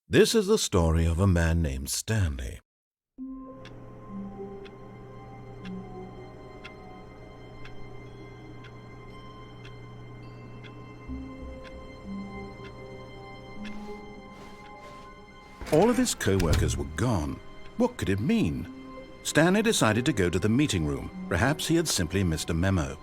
This is the story of a man named Stanley. All of his co-workers were gone. What could it mean? Stanley decided to go to the meeting room. Perhaps he had simply missed a memo.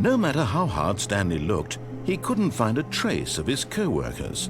No matter how hard Stanley looked, he couldn't find a trace of his co-workers.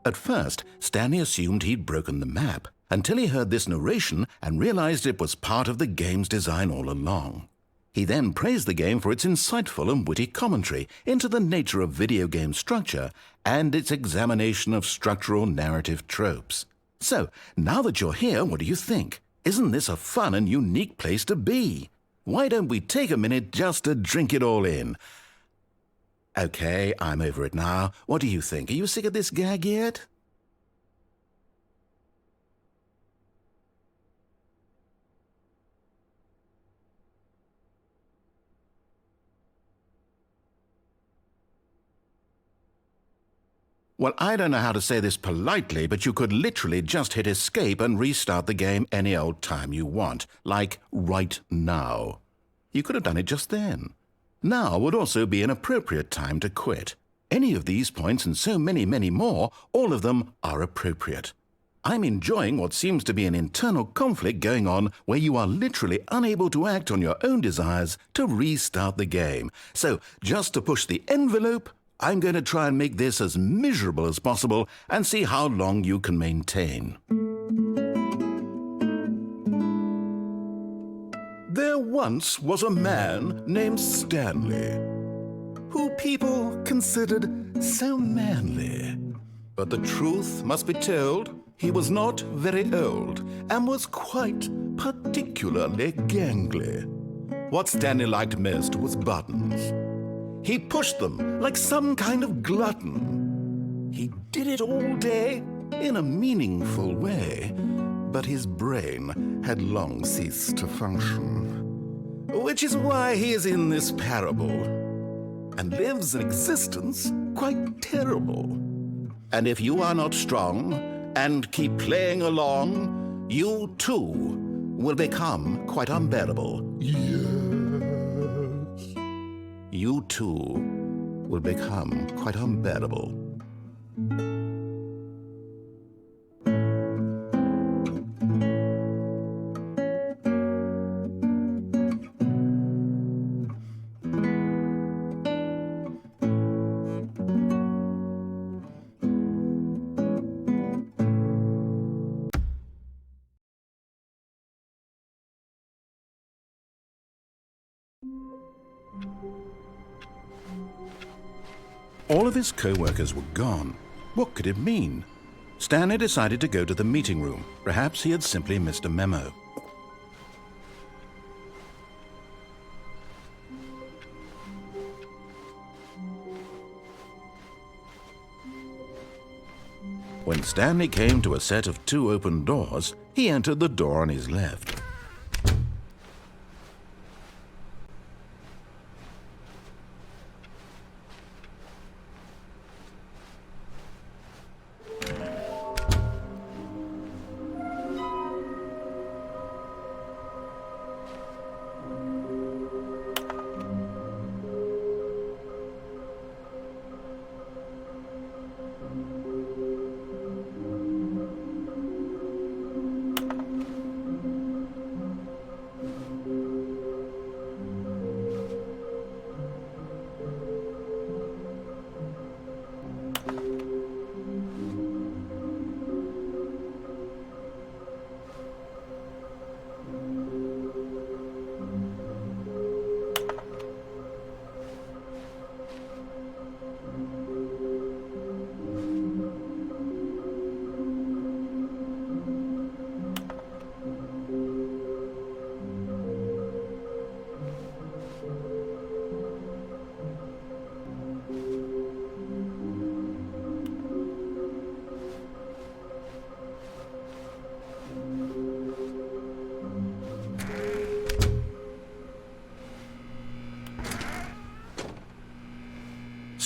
At first, Stanley assumed he'd broken the map, until he heard this narration and realized it was part of the game's design all along. He then praised the game for its insightful and witty commentary into the nature of video game structure and its examination of structural narrative tropes. So, now that you're here, what do you think? Isn't this a fun and unique place to be? Why don't we take a minute just to drink it all in? Okay, I'm over it now. What do you think? Are you sick of this gag yet? Well, I don't know how to say this politely, but you could literally just hit escape and restart the game any old time you want, like right now. You could have done it just then. Now would also be an appropriate time to quit. Any of these points and so many, many more, all of them are appropriate. I'm enjoying what seems to be an internal conflict going on where you are literally unable to act on your own desires to restart the game. So, just to push the envelope, I'm going to try and make this as miserable as possible and see how long you can maintain. There once was a man named Stanley, who people considered so manly. But the truth must be told, he was not very old and was quite particularly gangly. What Stanley liked most was buttons. He pushed them like some kind of glutton. He did it all day in a meaningful way, but his brain had long ceased to function. Which is why he is in this parable, and lives an existence quite terrible. And if you are not strong and keep playing along, you too will become quite unbearable. Yes. You too will become quite unbearable. All of his co-workers were gone. What could it mean? Stanley decided to go to the meeting room. Perhaps he had simply missed a memo. When Stanley came to a set of 2 open doors, he entered the door on his left.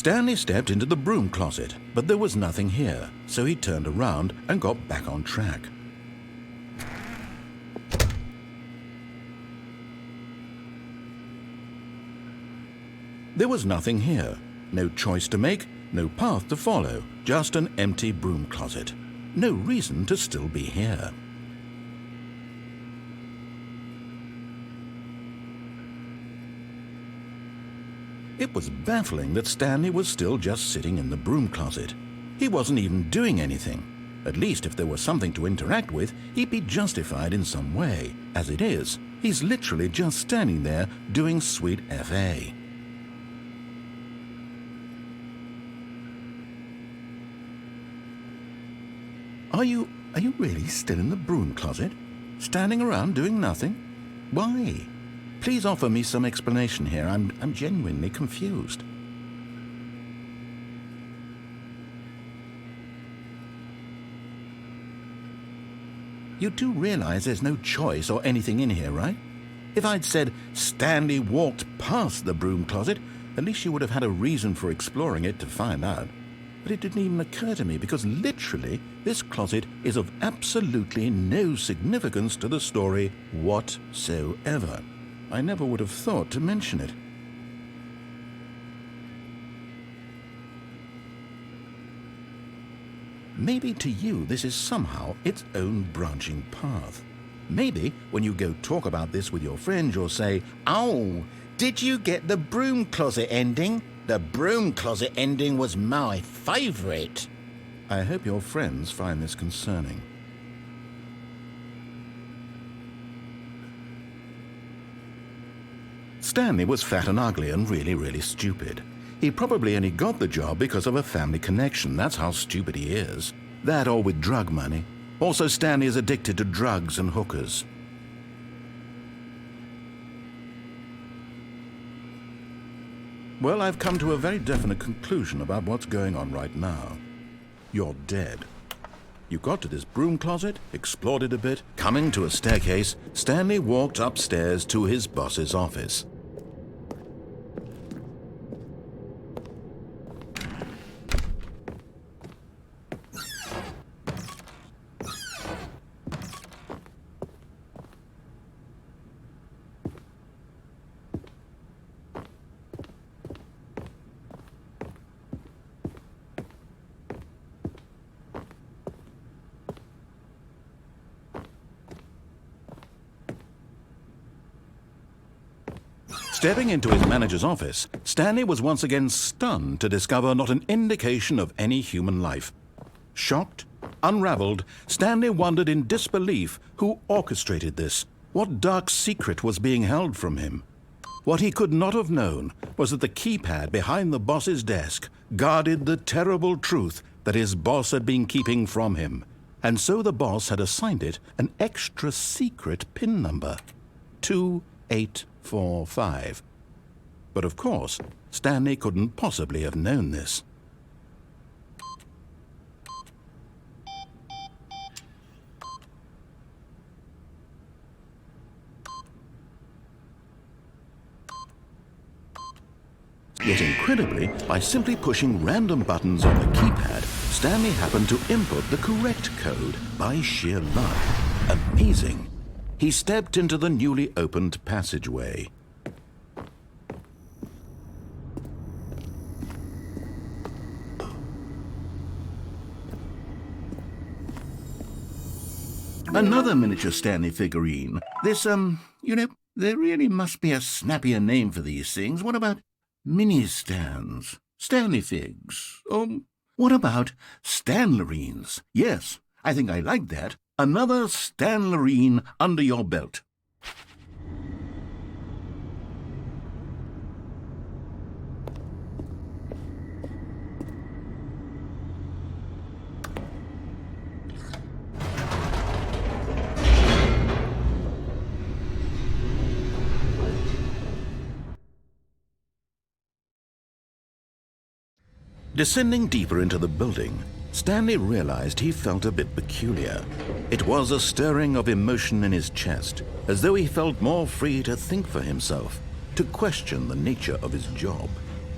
Stanley stepped into the broom closet, but there was nothing here, so he turned around and got back on track. There was nothing here. No choice to make, no path to follow, just an empty broom closet. No reason to still be here. It was baffling that Stanley was still just sitting in the broom closet. He wasn't even doing anything. At least if there was something to interact with, he'd be justified in some way. As it is, he's literally just standing there doing sweet FA. Are you really still in the broom closet? Standing around doing nothing? Why? Please offer me some explanation here. I'm genuinely confused. You do realize there's no choice or anything in here, right? If I'd said Stanley walked past the broom closet, at least you would have had a reason for exploring it to find out. But it didn't even occur to me because literally this closet is of absolutely no significance to the story whatsoever. I never would have thought to mention it. Maybe to you this is somehow its own branching path. Maybe when you go talk about this with your friends you'll say, "Oh, did you get the broom closet ending? The broom closet ending was my favourite." I hope your friends find this concerning. Stanley was fat and ugly and really stupid. He probably only got the job because of a family connection. That's how stupid he is. That or with drug money. Also, Stanley is addicted to drugs and hookers. Well, I've come to a very definite conclusion about what's going on right now. You're dead. You got to this broom closet, explored it a bit. Coming to a staircase, Stanley walked upstairs to his boss's office. Stepping into his manager's office, Stanley was once again stunned to discover not an indication of any human life. Shocked, unraveled, Stanley wondered in disbelief who orchestrated this. What dark secret was being held from him? What he could not have known was that the keypad behind the boss's desk guarded the terrible truth that his boss had been keeping from him. And so the boss had assigned it an extra secret PIN number, 2845. But of course, Stanley couldn't possibly have known this. Yet incredibly, by simply pushing random buttons on the keypad, Stanley happened to input the correct code by sheer luck. Amazing. He stepped into the newly opened passageway. Another miniature Stanley figurine. This, there really must be a snappier name for these things. What about mini-stands? Stanley figs? What about Stanlerines? Yes, I think I like that. Another Stanlerine under your belt. Descending deeper into the building, Stanley realized he felt a bit peculiar. It was a stirring of emotion in his chest, as though he felt more free to think for himself, to question the nature of his job.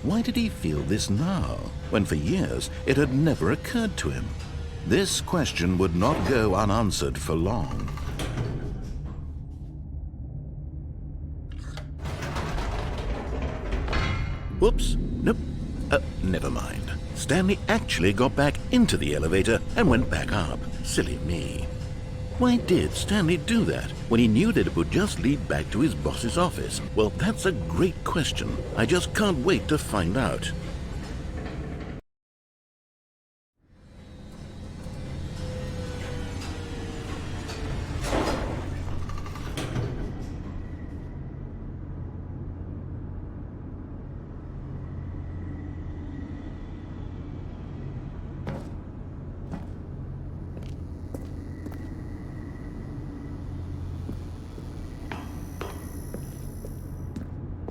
Why did he feel this now, when for years it had never occurred to him? This question would not go unanswered for long. Whoops, nope, never mind. Stanley actually got back into the elevator and went back up. Silly me. Why did Stanley do that when he knew that it would just lead back to his boss's office? Well, that's a great question. I just can't wait to find out.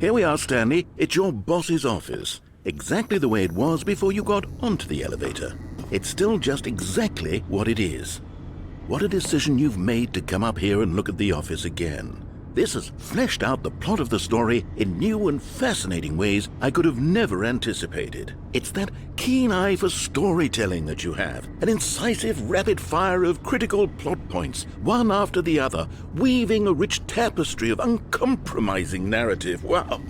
Here we are, Stanley. It's your boss's office. Exactly the way it was before you got onto the elevator. It's still just exactly what it is. What a decision you've made to come up here and look at the office again. This has fleshed out the plot of the story in new and fascinating ways I could have never anticipated. It's that keen eye for storytelling that you have, an incisive rapid fire of critical plot points, one after the other, weaving a rich tapestry of uncompromising narrative. Wow!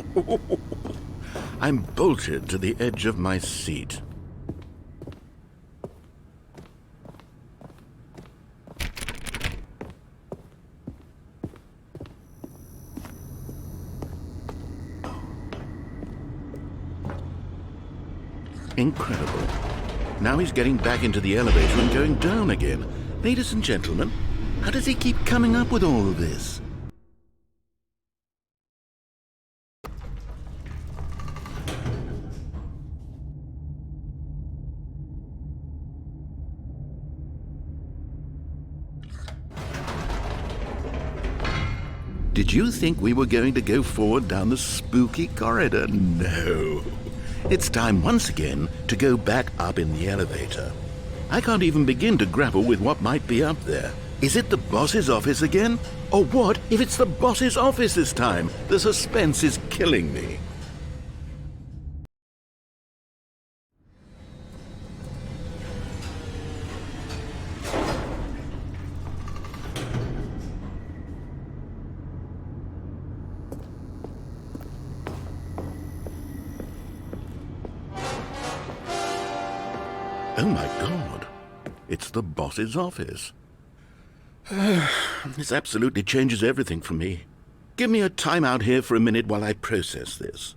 I'm bolted to the edge of my seat. Incredible. Now he's getting back into the elevator and going down again. Ladies and gentlemen, how does he keep coming up with all of this? Did you think we were going to go forward down the spooky corridor? No. It's time once again to go back up in the elevator. I can't even begin to grapple with what might be up there. Is it the boss's office again? Or what if it's the boss's office this time? The suspense is killing me. Oh my God, it's the boss's office. This absolutely changes everything for me. Give me a time out here for a minute while I process this.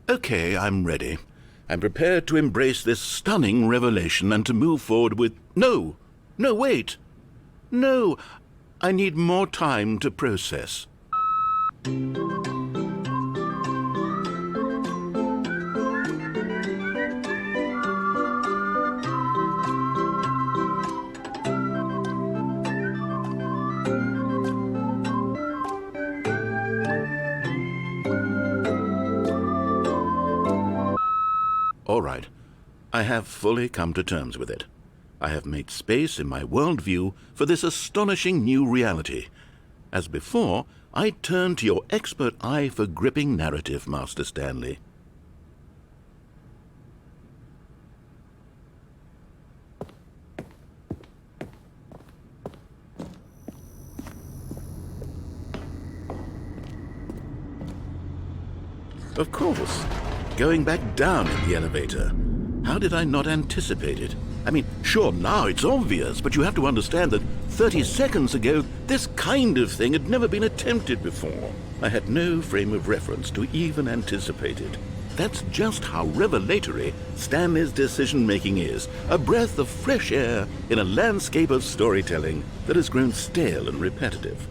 Okay, I'm ready. I'm prepared to embrace this stunning revelation and to move forward with... No, wait. No, I need more time to process. All right, I have fully come to terms with it. I have made space in my worldview for this astonishing new reality. As before, I turn to your expert eye for gripping narrative, Master Stanley. Of course. Going back down in the elevator. How did I not anticipate it? I mean, sure, now it's obvious, but you have to understand that 30 seconds ago, this kind of thing had never been attempted before. I had no frame of reference to even anticipate it. That's just how revelatory Stanley's decision-making is, a breath of fresh air in a landscape of storytelling that has grown stale and repetitive.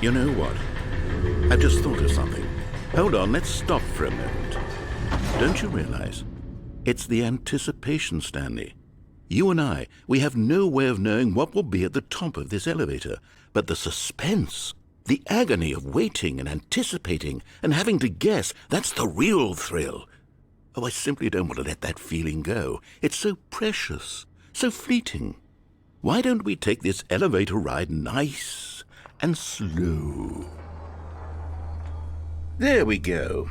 You know what? I've just thought of something. Hold on, let's stop for a moment. Don't you realize? It's the anticipation, Stanley. You and I, we have no way of knowing what will be at the top of this elevator. But the suspense, the agony of waiting and anticipating and having to guess, that's the real thrill. Oh, I simply don't want to let that feeling go. It's so precious, so fleeting. Why don't we take this elevator ride nice and slow? There we go.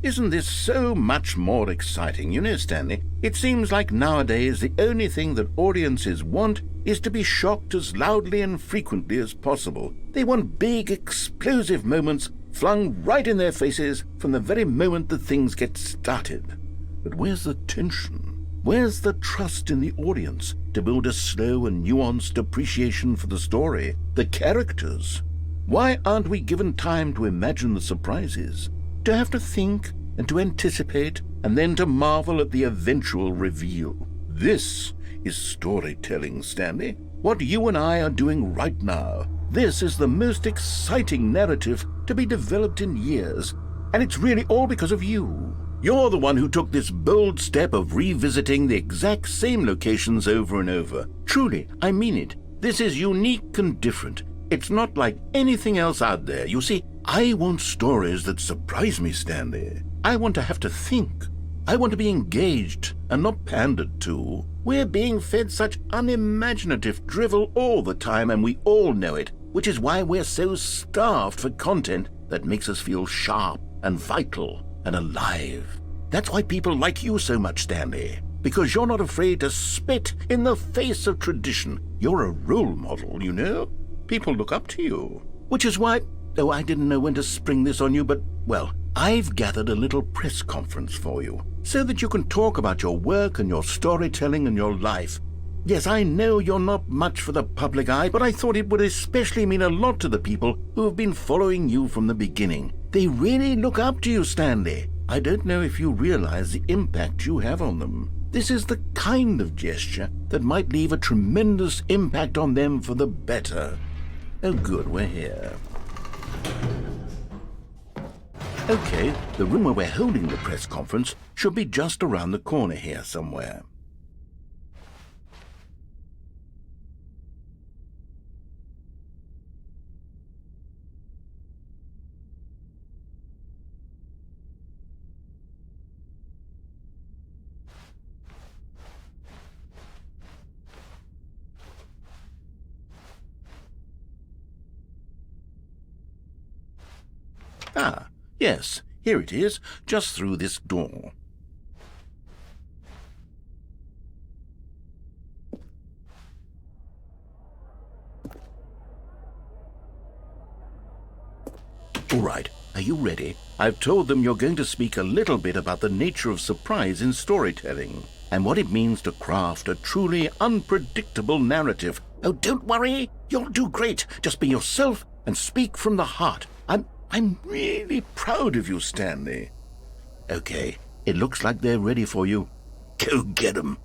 Isn't this so much more exciting? You know, Stanley, it seems like nowadays the only thing that audiences want is to be shocked as loudly and frequently as possible. They want big, explosive moments flung right in their faces from the very moment that things get started. But where's the tension? Where's the trust in the audience to build a slow and nuanced appreciation for the story, the characters? Why aren't we given time to imagine the surprises, to have to think and to anticipate and then to marvel at the eventual reveal? This is storytelling, Stanley. What you and I are doing right now. This is the most exciting narrative to be developed in years, and it's really all because of you. You're the one who took this bold step of revisiting the exact same locations over and over. Truly, I mean it. This is unique and different. It's not like anything else out there. You see, I want stories that surprise me, Stanley. I want to have to think. I want to be engaged and not pandered to. We're being fed such unimaginative drivel all the time, and we all know it, which is why we're so starved for content that makes us feel sharp and vital and alive. That's why people like you so much, Stanley, because you're not afraid to spit in the face of tradition. You're a role model, you know? People look up to you. Which is why, oh, I didn't know when to spring this on you, but, well, I've gathered a little press conference for you so that you can talk about your work and your storytelling and your life. Yes, I know you're not much for the public eye, but I thought it would especially mean a lot to the people who have been following you from the beginning. They really look up to you, Stanley. I don't know if you realize the impact you have on them. This is the kind of gesture that might leave a tremendous impact on them for the better. Oh, good, we're here. Okay, the room where we're holding the press conference should be just around the corner here somewhere. Ah, yes, here it is, just through this door. All right, are you ready? I've told them you're going to speak a little bit about the nature of surprise in storytelling and what it means to craft a truly unpredictable narrative. Oh, don't worry, you'll do great. Just be yourself and speak from the heart. I'm really proud of you, Stanley. Okay, it looks like they're ready for you. Go get 'em.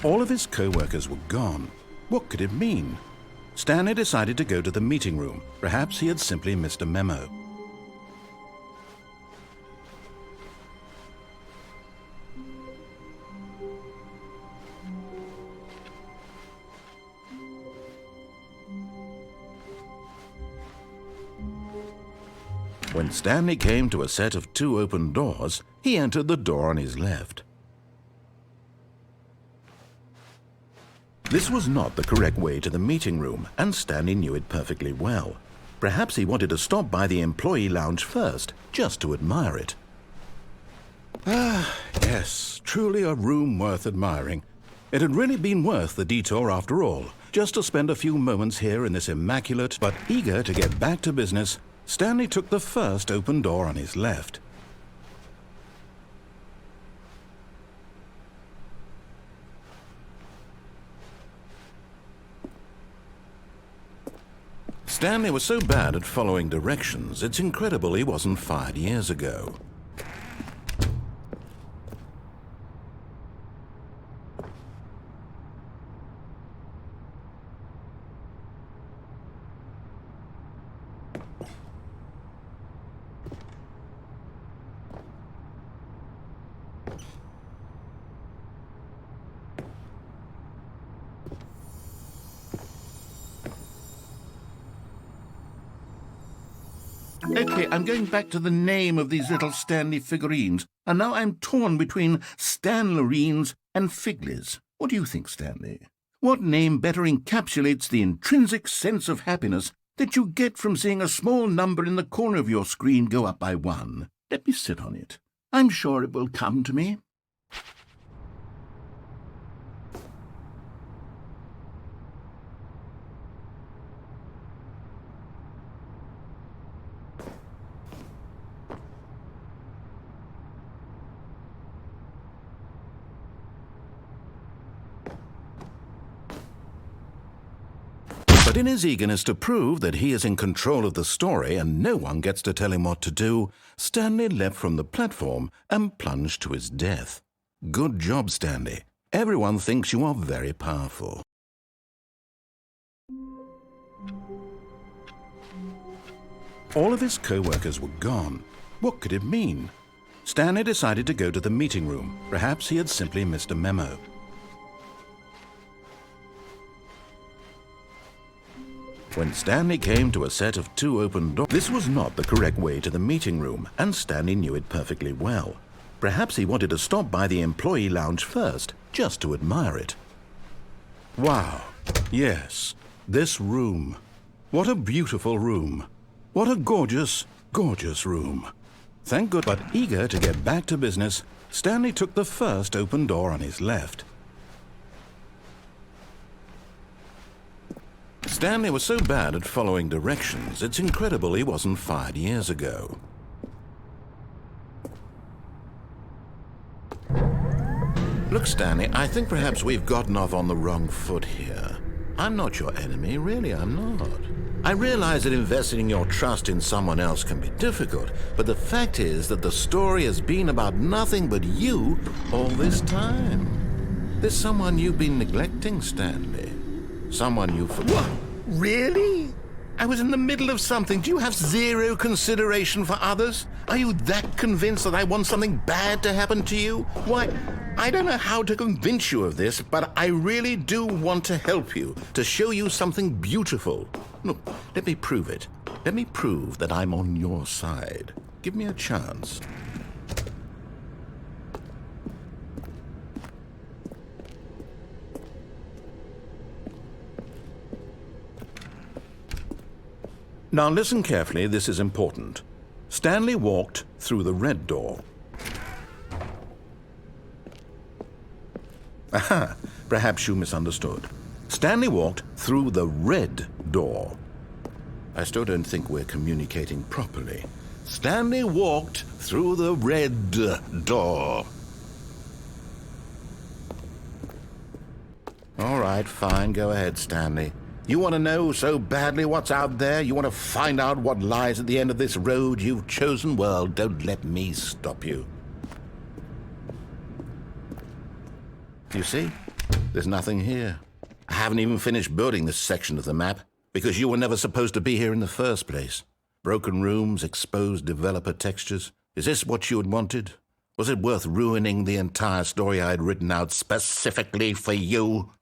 All of his co-workers were gone. What could it mean? Stanley decided to go to the meeting room. Perhaps he had simply missed a memo. When Stanley came to a set of 2 open doors, he entered the door on his left. This was not the correct way to the meeting room, and Stanley knew it perfectly well. Perhaps he wanted to stop by the employee lounge first, just to admire it. Ah, yes, truly a room worth admiring. It had really been worth the detour after all. just to spend a few moments here in this immaculate, but eager to get back to business, Stanley took the first open door on his left. Stanley was so bad at following directions, it's incredible he wasn't fired years ago. Okay, I'm going back to the name of these little Stanley figurines, and now I'm torn between Stanlerines and Figlies. What do you think, Stanley? What name better encapsulates the intrinsic sense of happiness that you get from seeing a small number in the corner of your screen go up by 1? Let me sit on it. I'm sure it will come to me. But in his eagerness to prove that he is in control of the story and no one gets to tell him what to do, Stanley leapt from the platform and plunged to his death. Good job, Stanley. Everyone thinks you are very powerful. All of his co-workers were gone. What could it mean? Stanley decided to go to the meeting room. Perhaps he had simply missed a memo. When Stanley came to a set of 2 open doors, this was not the correct way to the meeting room, and Stanley knew it perfectly well. Perhaps he wanted to stop by the employee lounge first, just to admire it. Wow, yes, this room. What a beautiful room. What a gorgeous, gorgeous room. Thank God, but eager to get back to business, Stanley took the first open door on his left. Stanley was so bad at following directions, it's incredible he wasn't fired years ago. Look, Stanley, I think perhaps we've gotten off on the wrong foot here. I'm not your enemy, really, I'm not. I realize that investing your trust in someone else can be difficult, but the fact is that the story has been about nothing but you all this time. There's someone you've been neglecting, Stanley. Someone you forgot. What? Really? I was in the middle of something. Do you have zero consideration for others? Are you that convinced that I want something bad to happen to you? Why, I don't know how to convince you of this, but I really do want to help you, to show you something beautiful. Look, let me prove it. Let me prove that I'm on your side. Give me a chance. Now listen carefully, this is important. Stanley walked through the red door. Aha, perhaps you misunderstood. Stanley walked through the red door. I still don't think we're communicating properly. Stanley walked through the red door. All right, fine, go ahead, Stanley. You want to know so badly what's out there? You want to find out what lies at the end of this road you've chosen? Well, don't let me stop you. You see? There's nothing here. I haven't even finished building this section of the map, because you were never supposed to be here in the first place. Broken rooms, exposed developer textures. Is this what you had wanted? Was it worth ruining the entire story I had written out specifically for you?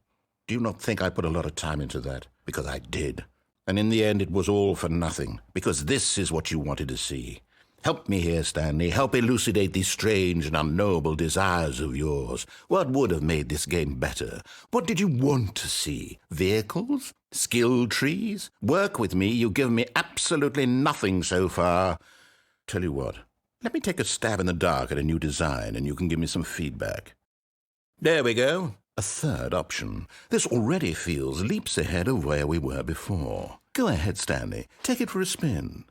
Do you not think I put a lot of time into that? Because I did. And in the end, it was all for nothing, because this is what you wanted to see. Help me here, Stanley. Help elucidate these strange and unknowable desires of yours. What would have made this game better? What did you want to see? Vehicles? Skill trees? Work with me. You've given me absolutely nothing so far. Tell you what, let me take a stab in the dark at a new design, and you can give me some feedback. There we go. A third option. This already feels leaps ahead of where we were before. Go ahead, Stanley. Take it for a spin.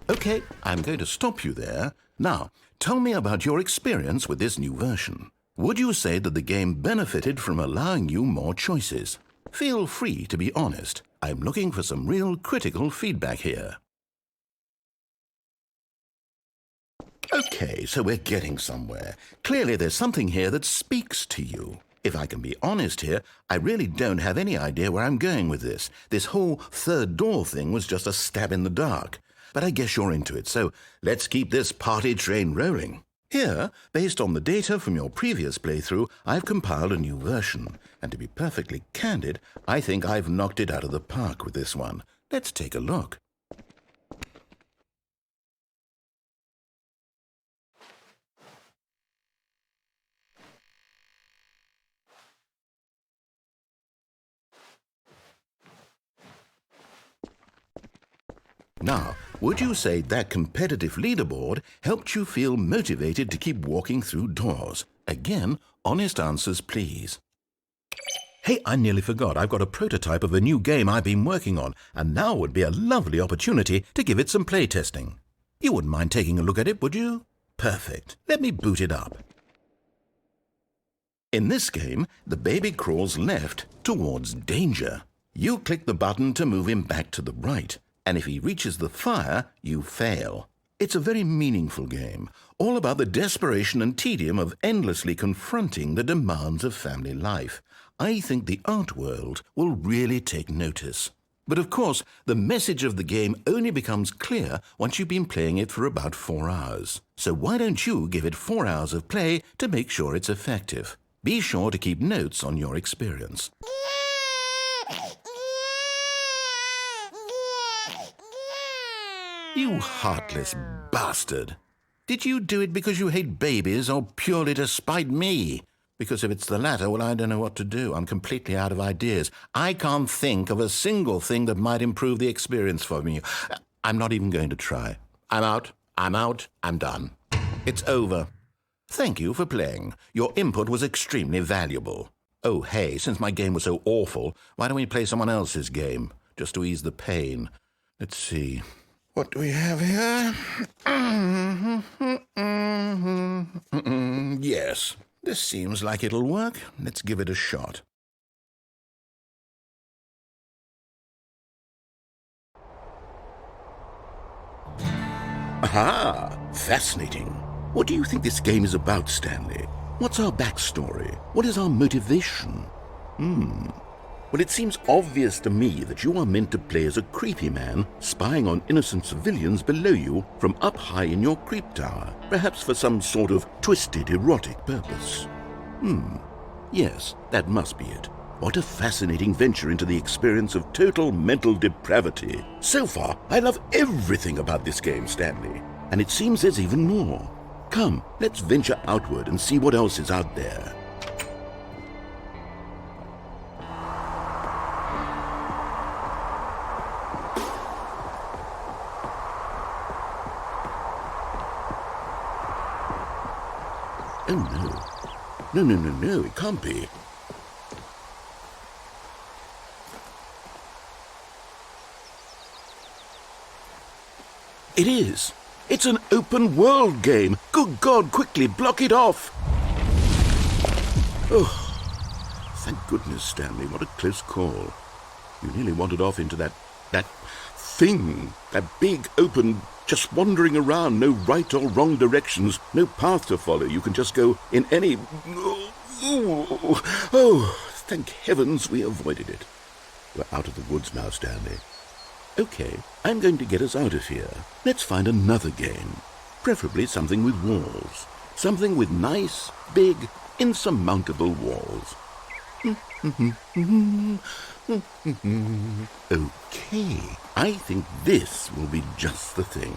Okay, I'm going to stop you there. Now, tell me about your experience with this new version. Would you say that the game benefited from allowing you more choices? Feel free to be honest. I'm looking for some real critical feedback here. Okay, so we're getting somewhere. Clearly there's something here that speaks to you. If I can be honest here, I really don't have any idea where I'm going with this. This whole third door thing was just a stab in the dark. But I guess you're into it, so let's keep this party train rolling. Here, based on the data from your previous playthrough, I've compiled a new version. And to be perfectly candid, I think I've knocked it out of the park with this one. Let's take a look. Now, would you say that competitive leaderboard helped you feel motivated to keep walking through doors? Again, honest answers, please. Hey, I nearly forgot. I've got a prototype of a new game I've been working on, and now would be a lovely opportunity to give it some playtesting. You wouldn't mind taking a look at it, would you? Perfect. Let me boot it up. In this game, the baby crawls left towards danger. You click the button to move him back to the right. And if he reaches the fire, you fail. It's a very meaningful game, all about the desperation and tedium of endlessly confronting the demands of family life. I think the art world will really take notice. But of course, the message of the game only becomes clear once you've been playing it for about 4 hours. So why don't you give it 4 hours of play to make sure it's effective? Be sure to keep notes on your experience. You heartless bastard. Did you do it because you hate babies or purely to spite me? Because if it's the latter, well, I don't know what to do. I'm completely out of ideas. I can't think of a single thing that might improve the experience for me. I'm not even going to try. I'm out, I'm done. It's over. Thank you for playing. Your input was extremely valuable. Oh, hey, since my game was so awful, why don't we play someone else's game, just to ease the pain? Let's see. What do we have here? Yes, this seems like it'll work. Let's give it a shot. Aha! Fascinating. What do you think this game is about, Stanley? What's our backstory? What is our motivation? Well, it seems obvious to me that you are meant to play as a creepy man spying on innocent civilians below you from up high in your creep tower, perhaps for some sort of twisted erotic purpose. Yes, that must be it. What a fascinating venture into the experience of total mental depravity. So far, I love everything about this game, Stanley. And it seems there's even more. Come, let's venture outward and see what else is out there. Oh, no. No, it can't be. It is. It's an open world game. Good God, quickly block it off. Oh, thank goodness, Stanley. What a close call. You nearly wandered off into that thing, that big open, just wandering around, no right or wrong directions, no path to follow. You can just go in any... Oh, thank heavens we avoided it. We're out of the woods now, Stanley. Okay, I'm going to get us out of here. Let's find another game. Preferably something with walls. Something with nice, big, insurmountable walls. Okay, I think this will be just the thing.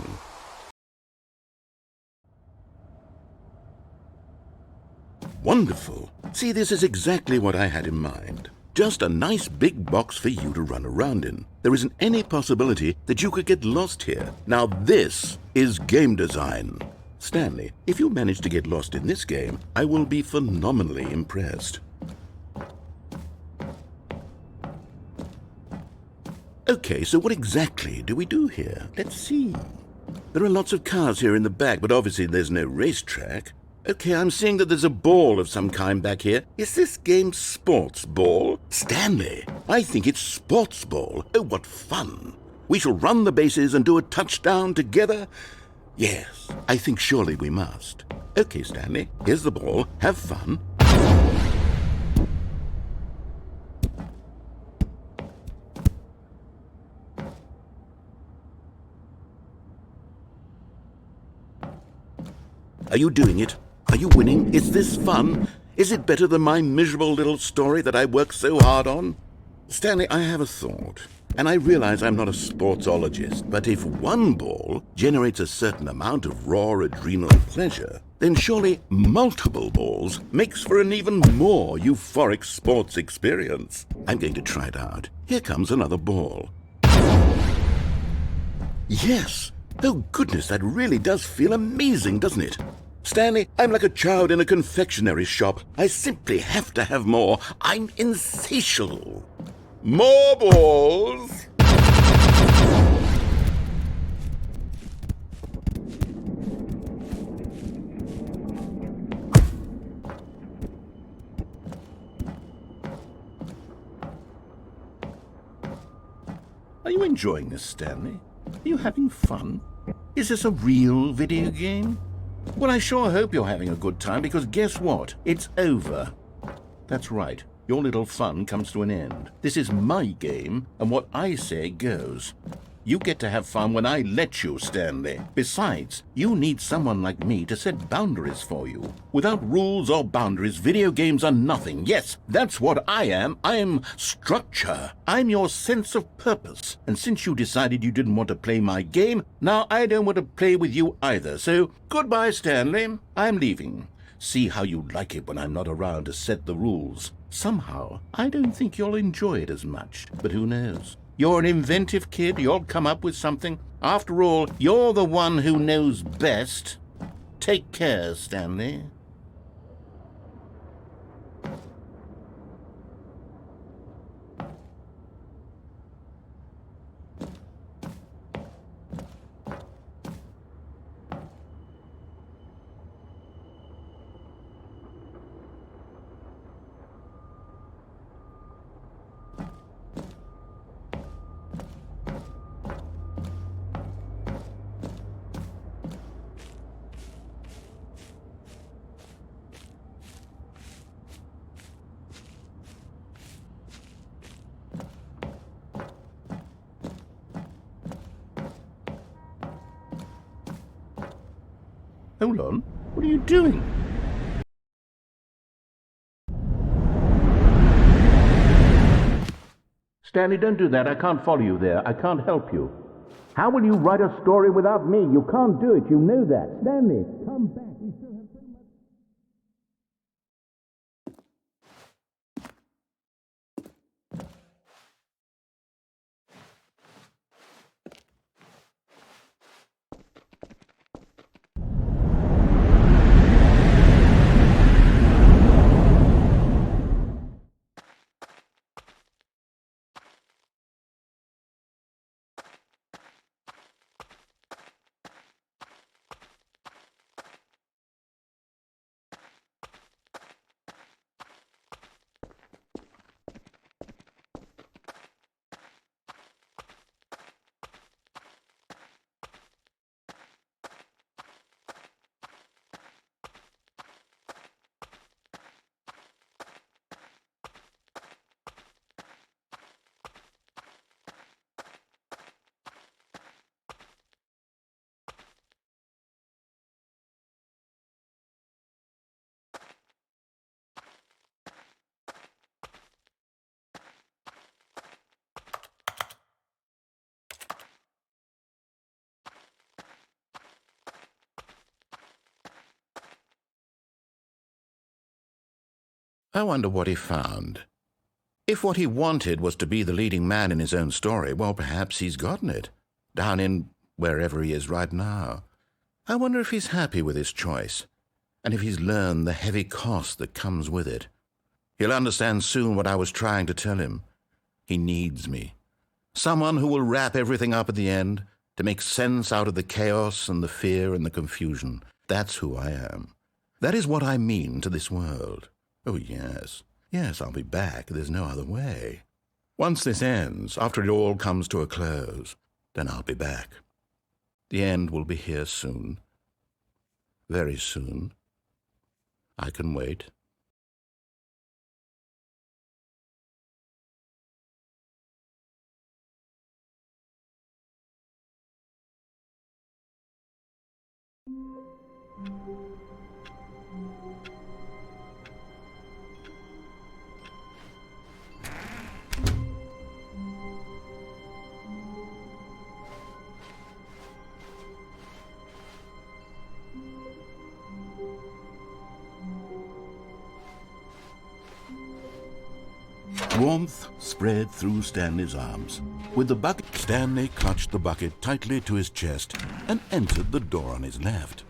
Wonderful. See, this is exactly what I had in mind. Just a nice big box for you to run around in. There isn't any possibility that you could get lost here. Now this is game design. Stanley, if you manage to get lost in this game, I will be phenomenally impressed. Okay, so what exactly do we do here? Let's see. There are lots of cars here in the back, but obviously there's no racetrack. Okay, I'm seeing that there's a ball of some kind back here. Is this game sports ball? Stanley, I think it's sports ball. Oh, what fun. We shall run the bases and do a touchdown together. Yes, I think surely we must. Okay, Stanley, here's the ball. Have fun. Are you doing it? Are you winning? Is this fun? Is it better than my miserable little story that I worked so hard on? Stanley, I have a thought. And I realize I'm not a sportsologist, but if one ball generates a certain amount of raw adrenal pleasure, then surely multiple balls makes for an even more euphoric sports experience. I'm going to try it out. Here comes another ball. Yes! Oh goodness, that really does feel amazing, doesn't it? Stanley, I'm like a child in a confectionery shop. I simply have to have more. I'm insatiable. More balls! Are you enjoying this, Stanley? Are you having fun? Is this a real video game? Well, I sure hope you're having a good time, because guess what? It's over. That's right. Your little fun comes to an end. This is my game, and what I say goes. You get to have fun when I let you, Stanley. Besides, you need someone like me to set boundaries for you. Without rules or boundaries, video games are nothing. Yes, that's what I am. I'm structure. I'm your sense of purpose. And since you decided you didn't want to play my game, now I don't want to play with you either. So, goodbye, Stanley. I'm leaving. See how you like it when I'm not around to set the rules. Somehow, I don't think you'll enjoy it as much. But who knows? You're an inventive kid. You'll come up with something. After all, you're the one who knows best. Take care, Stanley. Hold on. What are you doing? Stanley, don't do that. I can't follow you there. I can't help you. How will you write a story without me? You can't do it. You know that. Stanley, come back. We still have so much. I wonder what he found. If what he wanted was to be the leading man in his own story, well, perhaps he's gotten it, down in wherever he is right now. I wonder if he's happy with his choice, and if he's learned the heavy cost that comes with it. He'll understand soon what I was trying to tell him. He needs me. Someone who will wrap everything up at the end, to make sense out of the chaos and the fear and the confusion. That's who I am. That is what I mean to this world. Oh, yes. Yes, I'll be back. There's no other way. Once this ends, after it all comes to a close, then I'll be back. The end will be here soon. Very soon. I can wait. Warmth spread through Stanley's arms. With the bucket, Stanley clutched the bucket tightly to his chest and entered the door on his left.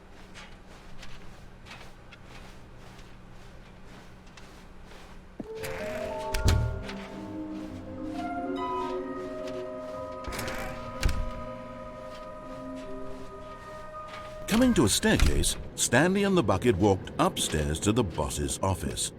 Coming to a staircase, Stanley and the bucket walked upstairs to the boss's office.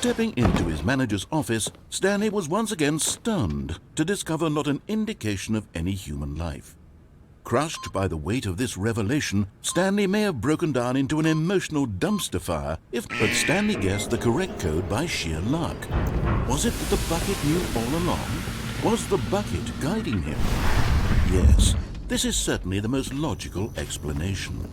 Stepping into his manager's office, Stanley was once again stunned to discover not an indication of any human life. Crushed by the weight of this revelation, Stanley may have broken down into an emotional dumpster fire but Stanley guessed the correct code by sheer luck. Was it that the bucket knew all along? Was the bucket guiding him? Yes, this is certainly the most logical explanation.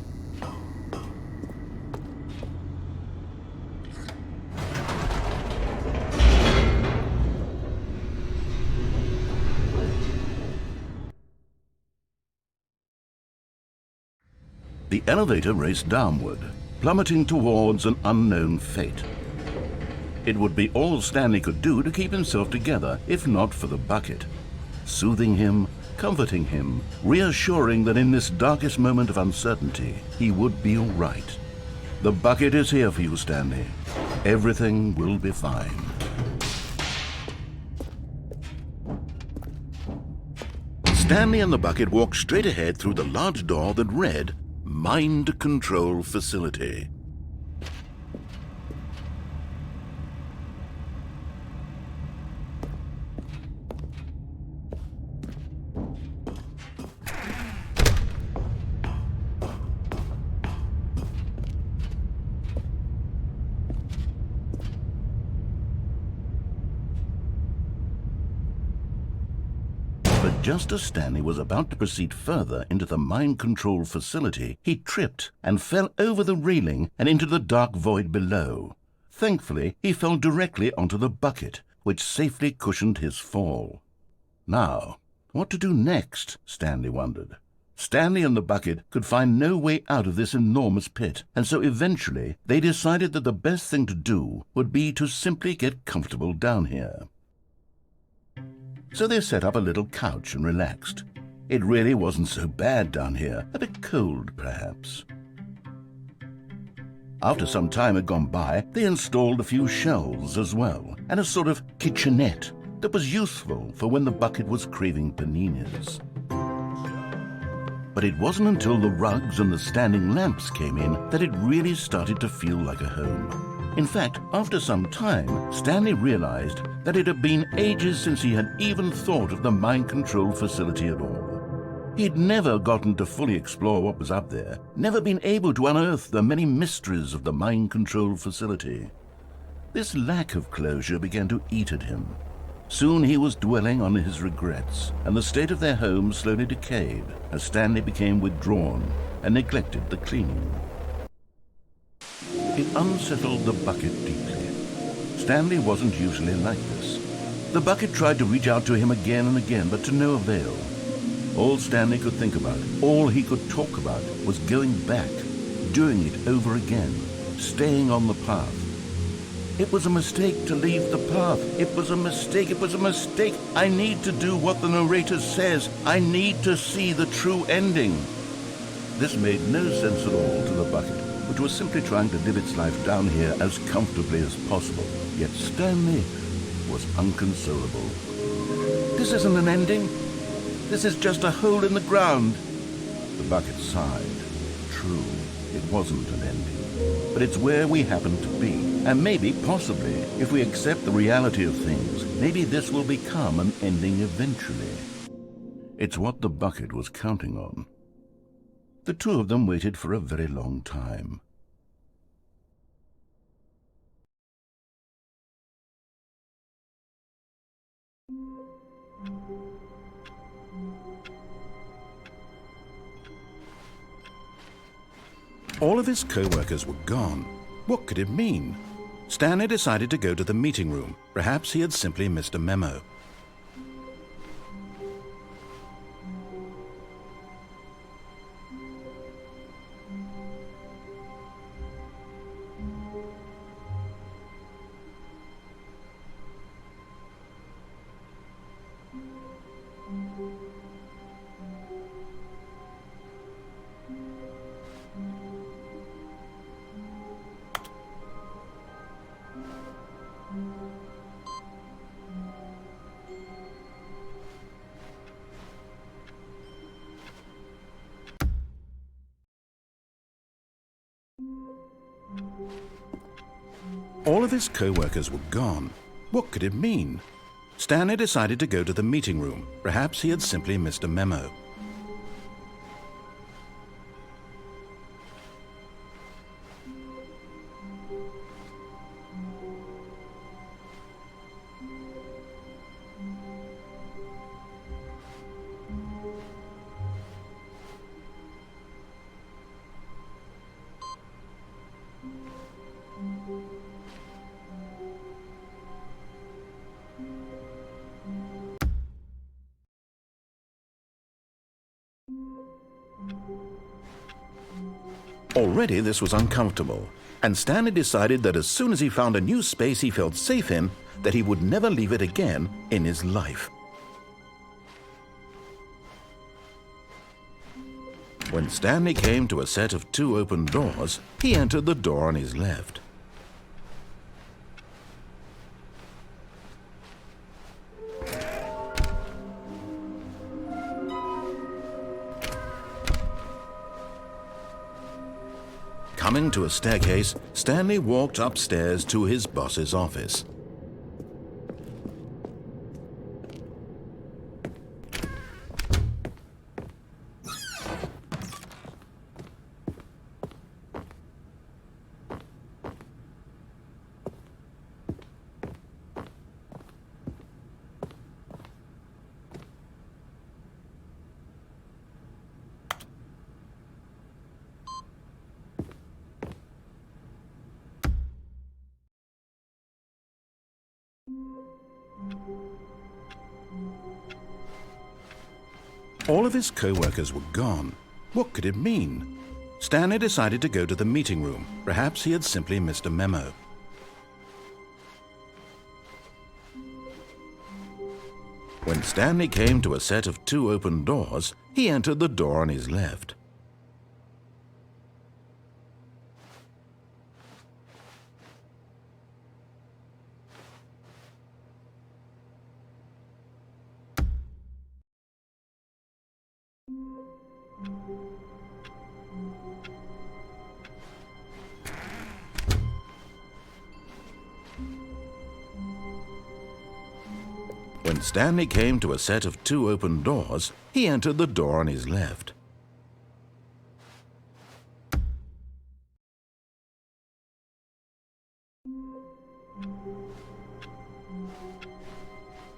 The elevator raced downward, plummeting towards an unknown fate. It would be all Stanley could do to keep himself together, if not for the bucket. Soothing him, comforting him, reassuring that in this darkest moment of uncertainty, he would be all right. The bucket is here for you, Stanley. Everything will be fine. Stanley and the bucket walked straight ahead through the large door that read, Mind Control Facility. Just as Stanley was about to proceed further into the mind control facility, he tripped and fell over the railing and into the dark void below. Thankfully, he fell directly onto the bucket, which safely cushioned his fall. Now, what to do next? Stanley wondered. Stanley and the bucket could find no way out of this enormous pit, and so eventually they decided that the best thing to do would be to simply get comfortable down here. So they set up a little couch and relaxed. It really wasn't so bad down here, a bit cold perhaps. After some time had gone by, they installed a few shelves as well, and a sort of kitchenette that was useful for when the bucket was craving paninis. But it wasn't until the rugs and the standing lamps came in that it really started to feel like a home. In fact, after some time, Stanley realized that it had been ages since he had even thought of the mind control facility at all. He'd never gotten to fully explore what was up there, never been able to unearth the many mysteries of the mind control facility. This lack of closure began to eat at him. Soon he was dwelling on his regrets, and the state of their home slowly decayed as Stanley became withdrawn and neglected the cleaning. It unsettled the bucket deeply. Stanley wasn't usually like this. The bucket tried to reach out to him again and again, but to no avail. All Stanley could think about, all he could talk about, was going back, doing it over again, staying on the path. It was a mistake to leave the path. It was a mistake. It was a mistake. I need to do what the narrator says. I need to see the true ending. This made no sense at all to the bucket, which was simply trying to live its life down here as comfortably as possible. Yet Stanley was unconsolable. This isn't an ending. This is just a hole in the ground. The bucket sighed. True, it wasn't an ending. But it's where we happen to be. And maybe, possibly, if we accept the reality of things, maybe this will become an ending eventually. It's what the bucket was counting on. The two of them waited for a very long time. All of his co-workers were gone. What could it mean? Stanley decided to go to the meeting room. Perhaps he had simply missed a memo. All of his co-workers were gone. What could it mean? Stanley decided to go to the meeting room. Perhaps he had simply missed a memo. Already this was uncomfortable, and Stanley decided that as soon as he found a new space he felt safe in, that he would never leave it again in his life. When Stanley came to a set of 2 open doors, he entered the door on his left. Coming to a staircase, Stanley walked upstairs to his boss's office. All of his co-workers were gone. What could it mean? Stanley decided to go to the meeting room. Perhaps he had simply missed a memo. When Stanley came to a set of 2 open doors, he entered the door on his left. When Stanley came to a set of 2 open doors, he entered the door on his left.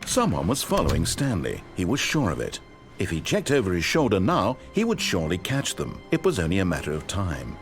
Someone was following Stanley. He was sure of it. If he checked over his shoulder now, he would surely catch them. It was only a matter of time.